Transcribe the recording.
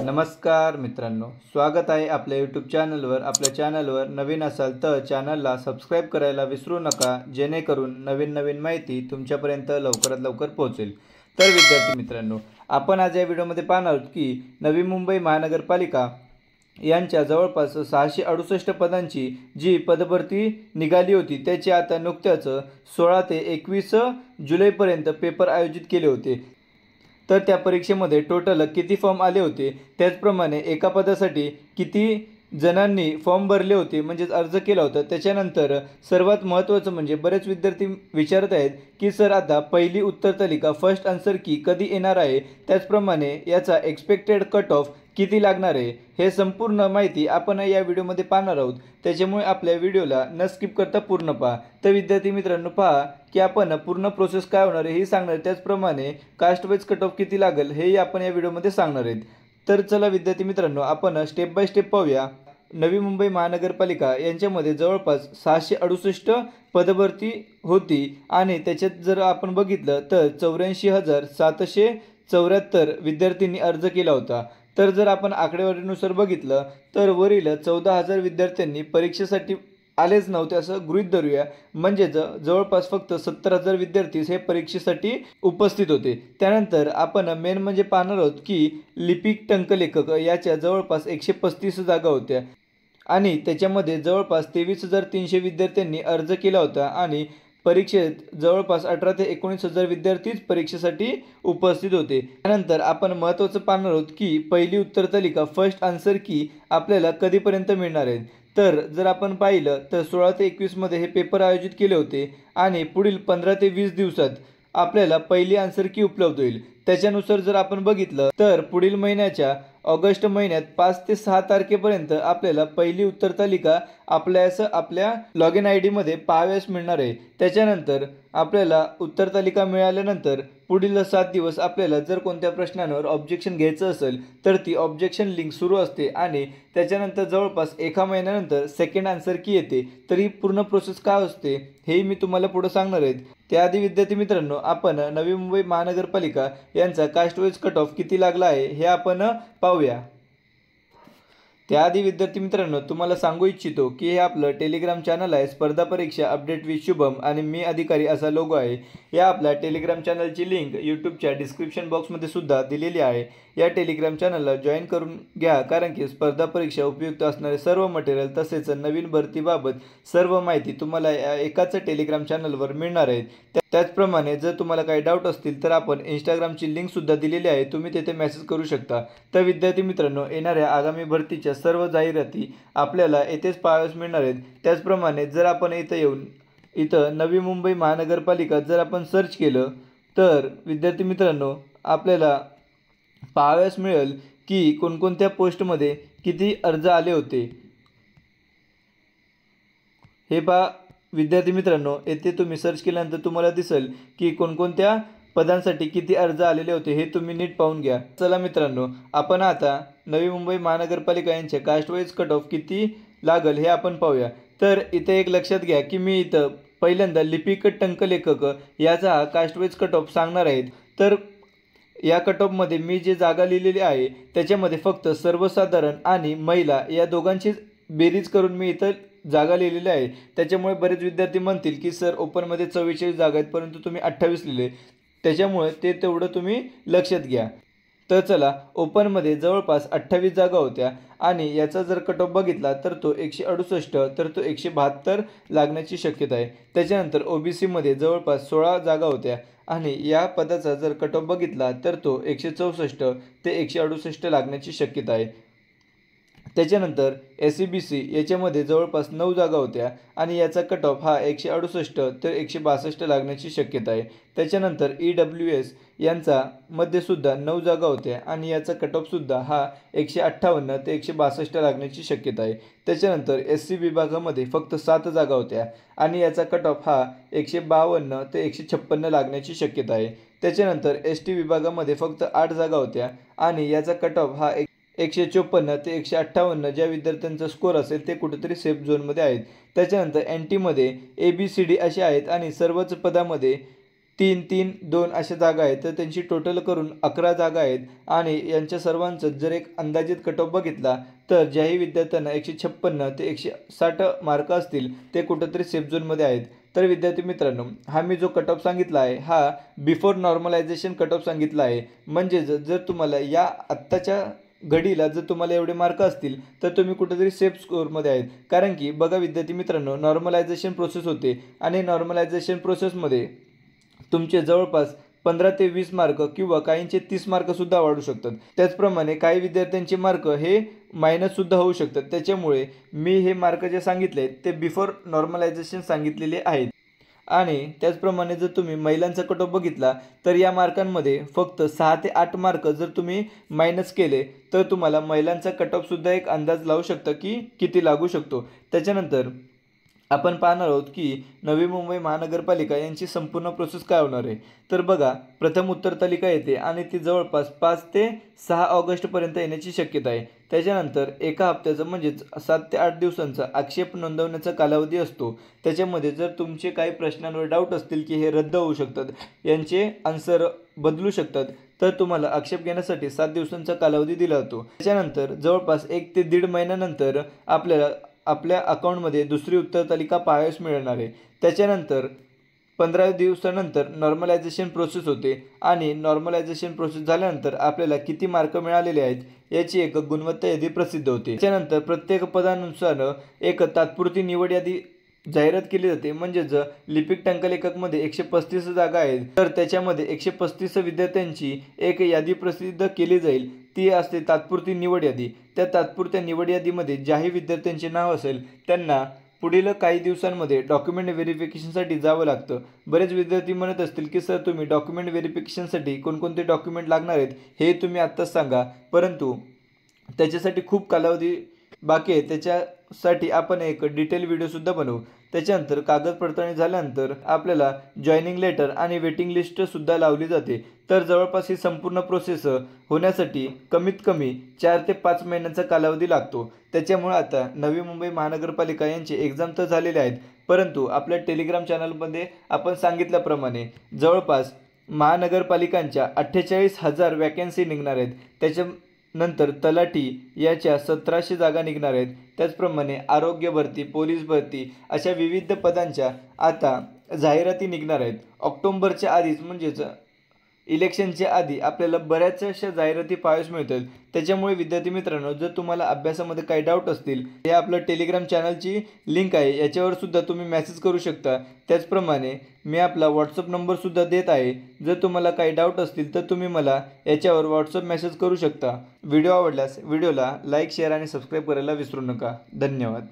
नमस्कार मित्रांनो, स्वागत आहे आपल्या यूट्यूब चॅनलवर। आपल्या चॅनलवर नवीन असाल तर चॅनलला सबस्क्राईब करायला विसरू नका, जेणेकरून नवीन माहिती तुमच्यापर्यंत लवकरात लवकर पोहोचेल। तर विद्यार्थी मित्रांनो, आपण आज या व्हिडिओमध्ये पाहणार आहोत की नवी मुंबई महानगरपालिका यांच्या जवळपास 668 पदांची जी पदभरती निघाली होती त्याची आता नुकत्याच 16 ते 21 जुलैपर्यंत पेपर आयोजित केले होते। तर त्या परीक्षेमध्ये टोटल किती फॉर्म आले होते, त्याचप्रमाणे एका पदासाठी किती जणांनी फॉर्म भरले होते म्हणजेच अर्ज केला होता। त्याच्यानंतर सर्वात महत्त्वाचं म्हणजे बरेच विद्यार्थी विचारत आहेत की सर आता पहिली उत्तर तालिका फर्स्ट आन्सर की कधी येणार आहे, त्याचप्रमाणे याचा एक्सपेक्टेड कट ऑफ किती लागणार आहे, हे संपूर्ण माहिती आपण या व्हिडिओमध्ये पाहणार आहोत। त्याच्यामुळे आपल्या व्हिडिओला न स्किप करता पूर्ण पहा। तर विद्यार्थी मित्रांनो, पहा की आपण पूर्ण प्रोसेस काय होणार आहे हे सांगणार, त्याचप्रमाणे कास्ट वाईज कट ऑफ किती लागेल हेही आपण या व्हिडिओमध्ये सांगणार आहेत। तर चला विद्यार्थी मित्रांनो, आपण स्टेप बाय स्टेप पाहूया। नवी मुंबई महानगरपालिका यांच्यामध्ये जवळपास 668 पदभरती होती आणि त्याच्यात जर आपण बघितलं तर 84,774 विद्यार्थ्यांनी अर्ज केला होता। तर जर आपण आकडेवारीनुसार बघितलं तर वरील 14,000 विद्यार्थ्यांनी परीक्षेसाठी आलेच नव्हते असं गृहीत धरूया, म्हणजे जवळपास फक्त 70,000 विद्यार्थी हे परीक्षेसाठी उपस्थित होते। त्यानंतर आपण मेन म्हणजे पाहणार आहोत की लिपिक टंकलेखक याच्या जवळपास 135 जागा होत्या आणि त्याच्यामध्ये जवळपास 23,300 विद्यार्थ्यांनी अर्ज केला होता आणि परीक्षेत जवळपास 18 ते 19,000 विद्यार्थीच परीक्षेसाठी उपस्थित होते। त्यानंतर आपण महत्त्वाचं पाहणार आहोत की पहिली उत्तर तालिका फर्स्ट आन्सर की आपल्याला कधीपर्यंत मिळणार आहे। तर जर आपण पाहिलं तर 16 ते 21 मध्ये हे पेपर आयोजित केले होते आणि पुढील 15 ते 20 दिवसात आपल्याला पहिली आन्सर की उपलब्ध होईल। त्याच्यानुसार जर आपण बघितलं तर पुढील महिन्याच्या ऑगस्ट महिन्यात 5 ते 6 तारखेपर्यंत आपल्याला पहिली उत्तर तालिका आपल्या लॉग इन ID मध्ये पाहावयास मिळणार आहे। त्याच्यानंतर आपल्याला उत्तर तालिका मिळाल्यानंतर पुढील 7 दिवस आपल्याला जर कोणत्या प्रश्नांवर ऑब्जेक्शन घ्यायचं असेल तर ती ऑब्जेक्शन लिंक सुरू असते आणि त्याच्यानंतर जवळपास 1 महिन्यानंतर सेकंड आन्सर की येते। तर ही पूर्ण प्रोसेस काय असते हे मी तुम्हाला पुढे सांगणार आहे। त्याआधी विद्यार्थी मित्रांनो, आपण नवी मुंबई महानगरपालिका यांचा कास्ट वाईज कट ऑफ किती लागला आहे हे आपण पाहूया। त्याआधी विद्यार्थी मित्रांनो, तुम्हाला सांगू इच्छितो की हे आपलं टेलिग्राम चॅनल आहे, स्पर्धा परीक्षा अपडेट विथ शुभम आणि मी अधिकारी असा लोगो आहे। या आपल्या टेलिग्राम चॅनलची लिंक यूट्यूबच्या डिस्क्रिप्शन बॉक्समध्ये सुद्धा दिलेली आहे। या टेलिग्राम चॅनलला जॉईन करून घ्या, कारण की स्पर्धा परीक्षा उपयुक्त असणारे सर्व मटेरियल तसेच नवीन भरतीबाबत सर्व माहिती तुम्हाला एकाच टेलिग्राम चॅनलवर मिळणार आहे। त्याचप्रमाणे जर तुम्हाला काही डाऊट असतील तर आपण इंस्टाग्रामची लिंक सुद्धा दिलेली आहे, तुम्ही तेथे मेसेज करू शकता। तर विद्यार्थी मित्रांनो, येणाऱ्या आगामी भरतीच्या सर्व जाहिराती आपल्याला येथेच पाहावयास मिळणार आहेत। त्याचप्रमाणे जर आपण इथं नवी मुंबई महानगरपालिका जर आपण सर्च केलं तर विद्यार्थी मित्रांनो, आपल्याला पाहावयास मिळेल की कोणकोणत्या पोस्टमध्ये किती अर्ज आले होते। हे पहा विद्यार्थी मित्रांनो, येथे तुम्ही सर्च केल्यानंतर तुम्हाला दिसेल की कोणकोणत्या पदांसाठी किती अर्ज आलेले होते हे तुम्ही नीट पाहून घ्या। चला मित्रांनो, आपण आता नवी मुंबई महानगरपालिका यांचे कास्ट वाईज कट ऑफ किती लागेल हे आपण पाहूया। तर इथे एक लक्षात घ्या की मी इथं पहिल्यांदा लिपिक टंकलेखक याचा कास्ट वाईज कट ऑफ सांगणार आहे। तर या कट ऑफमध्ये मी जे जागा लिहिलेली आहे त्याच्यामध्ये फक्त सर्वसाधारण आणि महिला या दोघांची बेरीज करून मी इथं जागा लिहिलेल्या आहे। त्याच्यामुळे बरेच विद्यार्थी म्हणतील की सर ओपनमध्ये 44 जागा आहेत परंतु तुम्ही 28 लिहिले, त्याच्यामुळे ते तेवढं तुम्ही लक्षात घ्या। तर चला, ओपनमध्ये जवळपास 28 जागा होत्या आणि याचा जर कट ऑफ बघितला तर तो 168 तर तो 172 लागण्याची शक्यता आहे। त्याच्यानंतर OBC मध्ये जवळपास 16 जागा होत्या आणि या पदाचा जर कट ऑफ बघितला तर तो 164 ते 168 लागण्याची शक्यता आहे। त्याच्यानंतर SCBC याच्यामध्ये जवळपास 9 जागा होत्या आणि याचा कट ऑफ हा 168 ते 162 लागण्याची शक्यता आहे। त्याच्यानंतर EWS यांचा मध्ये सुद्धा 9 जागा होत्या आणि याचा कट ऑफ सुद्धा हा 158 ते 162 लागण्याची शक्यता आहे। त्याच्यानंतर SC विभागामध्ये फक्त 7 जागा होत्या आणि याचा कट ऑफ हा 152 ते 156 लागण्याची शक्यता आहे। त्याच्यानंतर ST विभागामध्ये फक्त 8 जागा होत्या आणि याचा कट ऑफ हा 154 ते 158 ज्या विद्यार्थ्यांचा स्कोर असेल ते कुठेतरी सेफ झोनमध्ये आहेत। त्याच्यानंतर NT मध्ये ABCD असे आहेत आणि सर्वच पदामध्ये 3, 3, 2 अशा जागा आहेत, तर त्यांची टोटल करून 11 जागा आहेत. आणि यांच्या सर्वांचं जर एक अंदाजित कट ऑफ बघितला तर ज्याही विद्यार्थ्यांना 156 ते 160 मार्क असतील ते कुठंतरी सेफ झोनमध्ये आहेत. तर विद्यार्थी मित्रांनो, हा मी जो कट ऑफ सांगितला आहे हा बिफोर नॉर्मलायझेशन कट ऑफ सांगितला आहे. म्हणजे जर तुम्हाला या आत्ताच्या घडीला जर तुम्हाला एवढे मार्क असतील तर तुम्ही कुठेतरी सेफ स्कोअरमध्ये आहेत. कारण की बघा विद्यार्थी मित्रांनो, नॉर्मलायझेशन प्रोसेस होते आणि नॉर्मलायझेशन प्रोसेसमध्ये तुमचे जवळपास 15 ते 20 मार्क किंवा काहींचे 30 मार्कसुद्धा वाढू शकतात. त्याचप्रमाणे काही विद्यार्थ्यांचे मार्क हे मायनससुद्धा होऊ शकतात. त्याच्यामुळे मी हे मार्क जे सांगितले ते बिफोर नॉर्मलायझेशन सांगितलेले आहेत. आणि त्याचप्रमाणे जर तुम्ही महिलांचा कट ऑफ बघितला तर या मार्कांमध्ये फक्त 6 ते 8 मार्क जर तुम्ही मायनस केले तर तुम्हाला महिलांचा कट ऑफसुद्धा एक अंदाज लावू शकतं की किती लागू शकतो. त्याच्यानंतर आपण पाहणार आहोत की नवी मुंबई महानगरपालिका यांची संपूर्ण प्रोसेस काय होणार आहे. तर बघा, प्रथम उत्तर तालिका येते आणि ती जवळपास 5 ते 6 ऑगस्टपर्यंत येण्याची शक्यता आहे. त्याच्यानंतर एका हप्त्याचं म्हणजेच 7 ते 8 दिवसांचा आक्षेप नोंदवण्याचा कालावधी असतो. त्याच्यामध्ये जर तुमचे काही प्रश्नांवर डाऊट असतील की हे रद्द होऊ शकतात, यांचे आन्सर बदलू शकतात, तर तुम्हाला आक्षेप घेण्यासाठी 7 दिवसांचा कालावधी दिला जातो. त्याच्यानंतर जवळपास 1 ते 1.5 महिन्यानंतर आपल्याला आपल्या अकाउंटमध्ये दुसरी उत्तर तालिका पाहावयास मिळणार आहे. त्याच्यानंतर 15 दिवसानंतर नॉर्मलायझेशन प्रोसेस होते आणि नॉर्मलायझेशन प्रोसेस झाल्यानंतर आपल्याला किती मार्क मिळालेले आहेत याची एक गुणवत्ता यादी प्रसिद्ध होते. त्याच्यानंतर प्रत्येक पदानुसार एक तात्पुरती निवड यादी जाहिरात केली जाते. म्हणजेच लिपिक टंकलेखकमध्ये 135 जागा आहेत तर त्याच्यामध्ये 135 विद्यार्थ्यांची एक यादी प्रसिद्ध केली जाईल. ती असते तात्पुरती निवड यादी. त्या तात्पुरत्या निवड यादीमध्ये ज्याही विद्यार्थ्यांचे नाव असेल त्यांना पुढील काही दिवसांमध्ये डॉक्युमेंट व्हेरिफिकेशनसाठी जावं लागतं. बरेच विद्यार्थी म्हणत असतील की सर तुम्ही डॉक्युमेंट व्हेरिफिकेशनसाठी कोणकोणते डॉक्युमेंट लागणार आहेत हे तुम्ही आत्ताच सांगा, परंतु त्याच्यासाठी खूप कालावधी बाकी आहे. त्याच्यासाठी आपण एक डिटेल व्हिडिओसुद्धा बनवू. त्याच्यानंतर कागद पडताळणी झाल्यानंतर आपल्याला जॉईनिंग लेटर आणि वेटिंग लिस्टसुद्धा लावली जाते. तर जवळपास ही संपूर्ण प्रोसेस होण्यासाठी कमीत कमी 4 ते 5 महिन्यांचा कालावधी लागतो. त्याच्यामुळे आता नवी मुंबई महानगरपालिका यांचे एक्झाम तर झालेले आहेत, परंतु आपल्या टेलिग्राम चॅनलमध्ये आपण सांगितल्याप्रमाणे जवळपास महानगरपालिकांच्या 48,000 वॅकन्सी निघणार आहेत. त्याच्यानंतर तलाठी याच्या 1700 जागा निघणार आहेत. त्याचप्रमाणे आरोग्य भरती, पोलीस भरती अशा विविध पदांच्या आता जाहिराती निघणार आहेत. ऑक्टोबरच्या आधीच म्हणजेच इलेक्शनच्या आधी आपल्याला बऱ्याचशा जाहिराती पाहायला मिळतात. त्याच्यामुळे विद्यार्थी मित्रांनो, जर तुम्हाला अभ्यासामध्ये काही डाऊट असतील, हे आपलं टेलिग्राम चॅनलची लिंक आहे, याच्यावर सुद्धा तुम्ही मेसेज करू शकता. त्याचप्रमाणे मी आपला व्हॉट्सअप नंबरसुद्धा देत आहे. जर तुम्हाला काही डाऊट असतील तर तुम्ही मला याच्यावर व्हॉट्सअप मेसेज करू शकता. व्हिडिओ आवडल्यास व्हिडिओला लाईक, शेअर आणि सबस्क्राईब करायला विसरू नका. धन्यवाद.